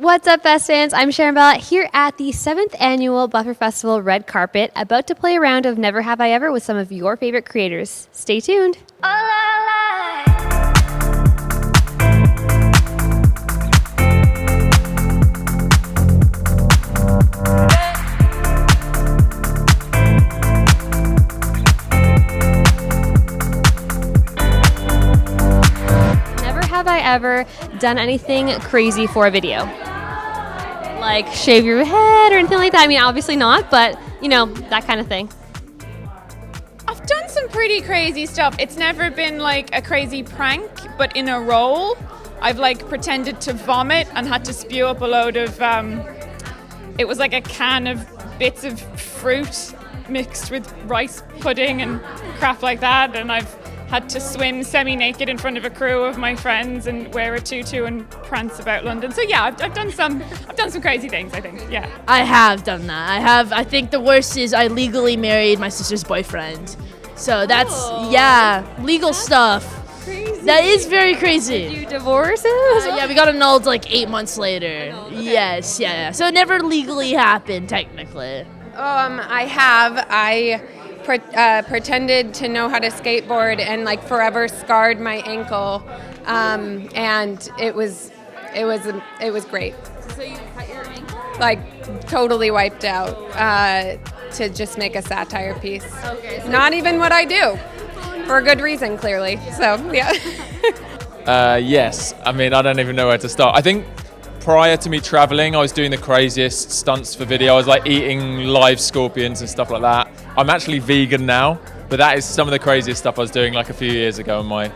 What's up, Best Fans? I'm Sharon Bhella here at the 7th Annual Buffer Festival Red Carpet, about to play a round of Never Have I Ever with some of your favorite creators. Stay tuned. Never have I ever done anything crazy for a video. Like shave your head or anything like that. I mean, obviously not, but you know, that kind of thing. I've done some pretty crazy stuff. It's never been like a crazy prank, but in a role, I've like pretended to vomit and had to spew up a load of, it was like a can of bits of fruit mixed with rice pudding and crap like that. And I've had to swim semi-naked in front of a crew of my friends and wear a tutu and prance about London. So yeah, I've done some crazy things, I think. Yeah. I have done that. I think the worst is I legally married my sister's boyfriend. So that's legal stuff. Crazy. That is very crazy. Did you divorce him? Yeah, we got annulled like 8 months later. Okay. Yes, yeah. So it never legally happened technically. I pretended to know how to skateboard and like forever scarred my ankle, and it was great. So you cut your ankle? Like totally wiped out to just make a satire piece. Okay. So Not even what I do, for a good reason, clearly. So yeah. Yes. I mean, I don't even know where to start. I think prior to me traveling, I was doing the craziest stunts for video. I was like eating live scorpions and stuff like that. I'm actually vegan now, but that is some of the craziest stuff I was doing like a few years ago on my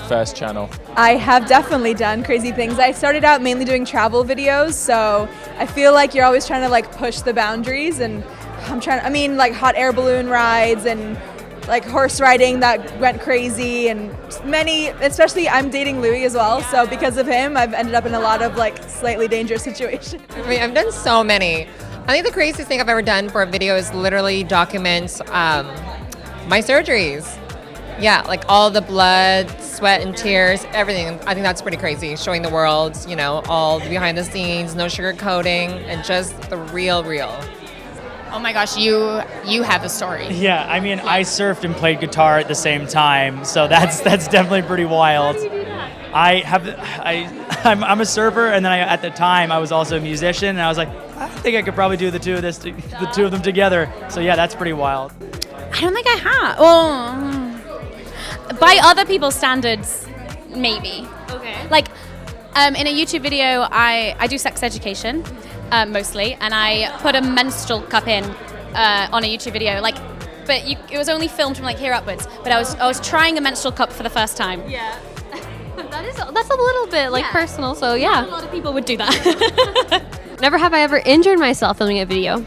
first channel. I have definitely done crazy things. I started out mainly doing travel videos, so I feel like you're always trying to like push the boundaries, and like hot air balloon rides and like horse riding that went crazy, and many, especially I'm dating Louis as well, so because of him I've ended up in a lot of like slightly dangerous situations. I mean, I've done so many. I think the craziest thing I've ever done for a video is literally document my surgeries. Yeah, like all the blood, sweat, and tears, everything. I think that's pretty crazy, showing the world, you know, all the behind the scenes, no sugar coating, and just the real. Oh my gosh, you have a story. Yeah, I mean, I surfed and played guitar at the same time, so that's definitely pretty wild. How do you do that? I'm a surfer, and then at the time I was also a musician, and I was like, I think I could probably do the two of them together. So yeah, that's pretty wild. I don't think I have. Well, by other people's standards, maybe. Okay. Like, in a YouTube video, I do sex education, mostly, and I put a menstrual cup in on a YouTube video. Like, but it was only filmed from like here upwards. But I was trying a menstrual cup for the first time. Yeah. That's a little bit like personal, so yeah. A lot of people would do that. Never have I ever injured myself filming a video.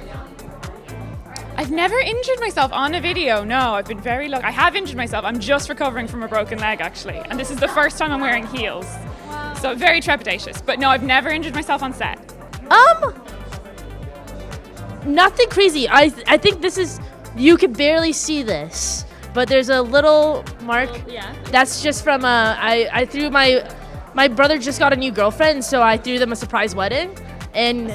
I've never injured myself on a video. No, I've been very lucky. I have injured myself. I'm just recovering from a broken leg, actually. And this is the first time I'm wearing heels. So very trepidatious. But no, I've never injured myself on set. Nothing crazy. I think this is, you can barely see this, but there's a little mark. Yeah. That's just from I threw my brother just got a new girlfriend, so I threw them a surprise wedding. And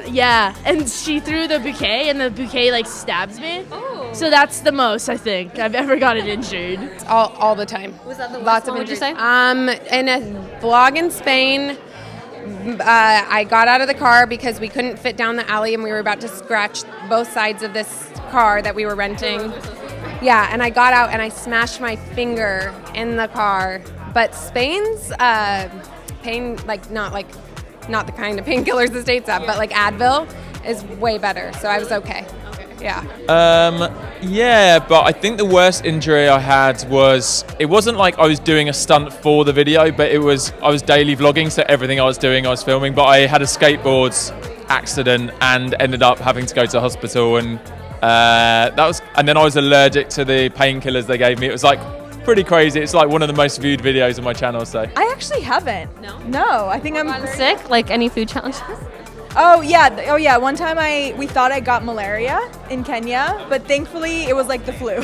yeah, and she threw the bouquet, and the bouquet like stabs me. Oh. So that's the most I think I've ever gotten injured. all the time. Was that the worst Lots one, of would you injuries. say? In a vlog in Spain, I got out of the car because we couldn't fit down the alley, and we were about to scratch both sides of this car that we were renting. Yeah, and I got out and I smashed my finger in the car. But Spain's pain, not the kind of painkillers the States have, but like Advil is way better. So I was okay. Yeah. Yeah, but I think the worst injury I had it wasn't like I was doing a stunt for the video, but I was daily vlogging, so everything I was doing I was filming. But I had a skateboard accident and ended up having to go to the hospital, and and then I was allergic to the painkillers they gave me. It was like pretty crazy. It's like one of the most viewed videos on my channel. So I actually haven't. No, I think I'm Sick? Like any food challenges? Oh yeah. One time we thought I got malaria in Kenya, but thankfully it was like the flu.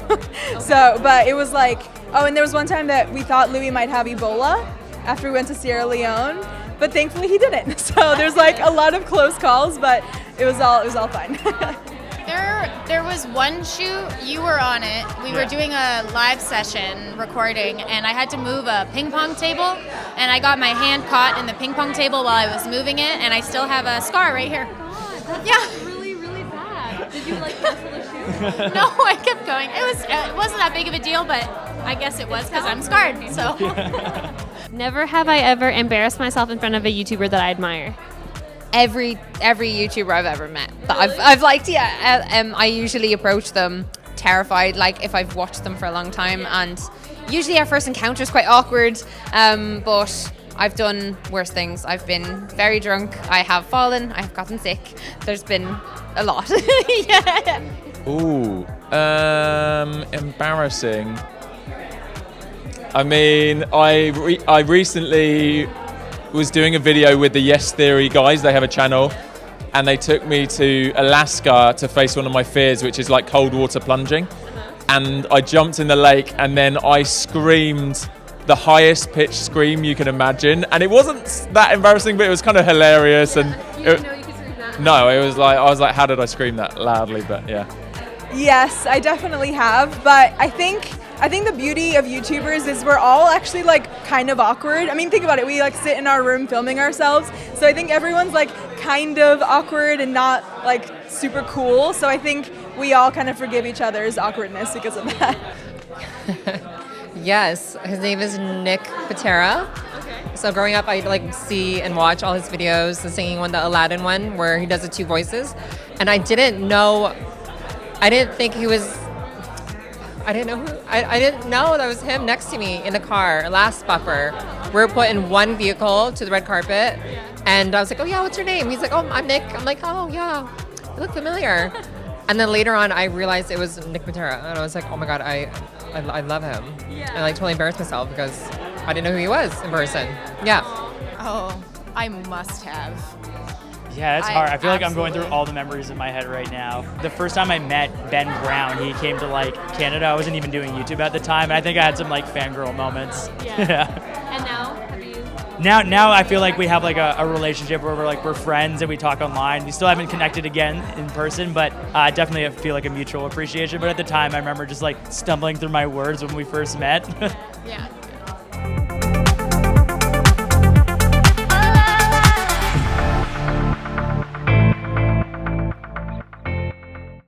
So, but it was like, and there was one time that we thought Louis might have Ebola after we went to Sierra Leone. but thankfully he didn't. So there's like a lot of close calls, but it was all fine. There was one shoot, you were on it. We were doing a live session recording, and I had to move a ping pong table, and I got my hand caught in the ping pong table while I was moving it, and I still have a scar right here. That's really, really bad. Did you like cancel the shoot? No, I kept going. It wasn't that big of a deal, but I guess it was because I'm scarred. So. Never have I ever embarrassed myself in front of a YouTuber that I admire. Every YouTuber I've ever met that I've liked, I usually approach them terrified, like if I've watched them for a long time, and usually our first encounter is quite awkward, but I've done worse things. I've been very drunk, I have fallen, I have gotten sick. There's been a lot. Yeah. Ooh, embarrassing. I mean, I recently was doing a video with the Yes Theory guys. They have a channel, and they took me to Alaska to face one of my fears, which is like cold water plunging. And I jumped in the lake, and then I screamed the highest pitched scream you can imagine. And it wasn't that embarrassing, but it was kind of hilarious. And no, it was like, I was like, how did I scream that loudly? But yeah. Yes, I definitely have, but I think the beauty of YouTubers is we're all actually like kind of awkward. I mean, think about it. We like sit in our room filming ourselves. So I think everyone's like kind of awkward and not like super cool. So I think we all kind of forgive each other's awkwardness because of that. Yes, his name is Nick Patera. Okay. So growing up, I'd like see and watch all his videos, the singing one, the Aladdin one, where he does the two voices. And I didn't know that was him next to me in the car, last buffer. We were put in one vehicle to the red carpet, and I was like, oh yeah, what's your name? He's like, oh, I'm Nick. I'm like, oh yeah, you look familiar. And then later on, I realized it was Nick Patera, and I was like, oh my God, I love him. Yeah. I like totally embarrassed myself because I didn't know who he was in person. Yeah. Oh, I must have. Yeah, it's hard. I feel like I'm going through all the memories in my head right now. The first time I met Ben Brown, he came to like Canada. I wasn't even doing YouTube at the time, and I think I had some like fangirl moments. Yeah. And now, have you? Now I feel like we have like a relationship where we're friends and we talk online. We still haven't connected again in person, but I definitely feel like a mutual appreciation. But at the time, I remember just like stumbling through my words when we first met. Yeah.